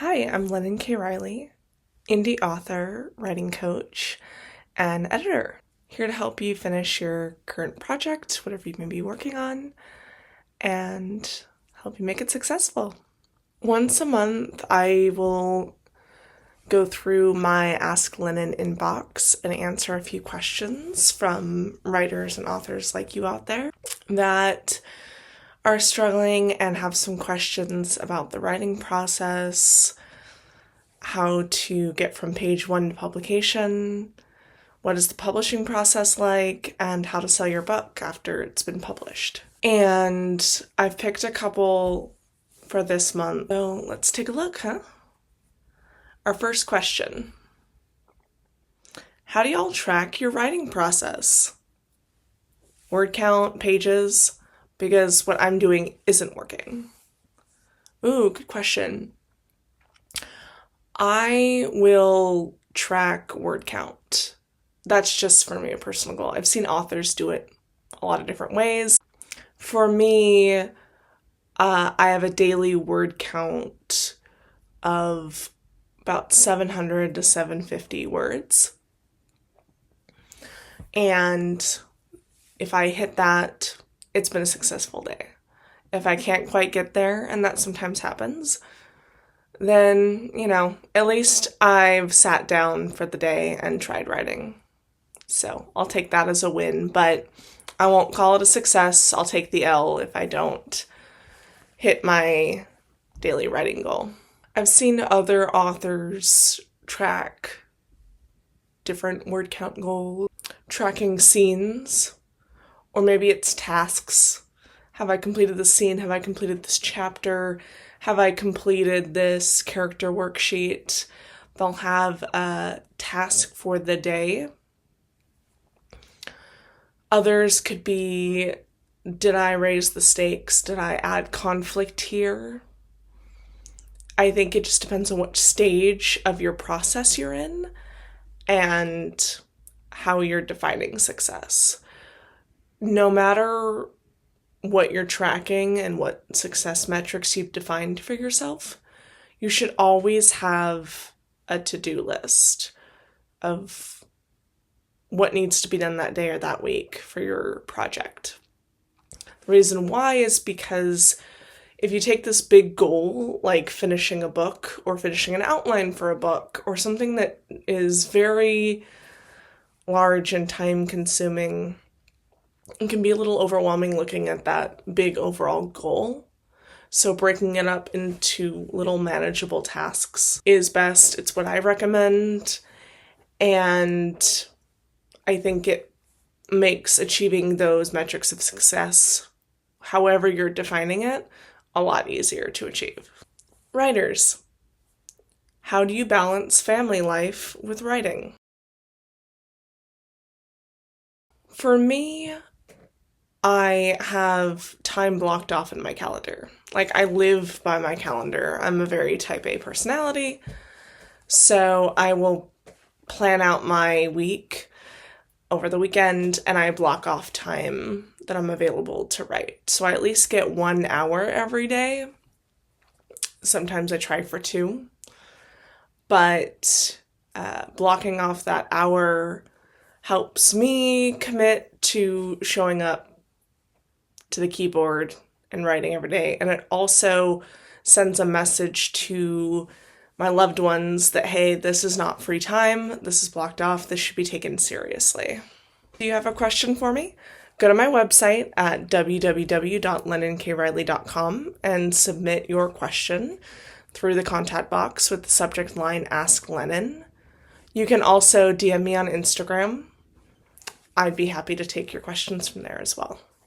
Hi, I'm Lennon K. Riley, indie author, writing coach, and editor. Here to help you finish your current project, whatever you may be working on, and help you make it successful. Once a month, I will go through my Ask Lennon inbox and answer a few questions from writers and authors like you out there that are struggling and have some questions about the writing process, how to get from page 1 to publication, what is the publishing process like, and how to sell your book after it's been published. And I've picked a couple for this month, so let's take a look, huh? Our first question: how do y'all track your writing process? Word count, pages? Because what I'm doing isn't working. Ooh, good question. I will track word count. That's just for me a personal goal. I've seen authors do it a lot of different ways. For me, I have a daily word count of about 700 to 750 words. And if I hit that, it's been a successful day. If I can't quite get there, and that sometimes happens, then, at least I've sat down for the day and tried writing. So I'll take that as a win, but I won't call it a success. I'll take the L if I don't hit my daily writing goal. I've seen other authors track different word count goals, tracking scenes, or maybe it's tasks. Have I completed this scene? Have I completed this chapter? Have I completed this character worksheet? They'll have a task for the day. Others could be, did I raise the stakes? Did I add conflict here? I think it just depends on what stage of your process you're in and how you're defining success. No matter what you're tracking and what success metrics you've defined for yourself, you should always have a to-do list of what needs to be done that day or that week for your project. The reason why is because if you take this big goal, like finishing a book or finishing an outline for a book or something that is very large and time-consuming, it can be a little overwhelming looking at that big overall goal. So breaking it up into little manageable tasks is best. It's what I recommend. And I think it makes achieving those metrics of success, however you're defining it, a lot easier to achieve. Writers, how do you balance family life with writing? For me, I have time blocked off in my calendar. Like, I live by my calendar. I'm a very type A personality, so I will plan out my week over the weekend and I block off time that I'm available to write. So I at least get 1 hour every day. Sometimes I try for 2, but blocking off that hour helps me commit to showing up to the keyboard and writing every day. And it also sends a message to my loved ones that, hey, this is not free time, this is blocked off, this should be taken seriously. Do you have a question for me? Go to my website at www.lennonkriley.com and submit your question through the contact box with the subject line Ask Lennon. You can also DM me on Instagram. I'd be happy to take your questions from there as well.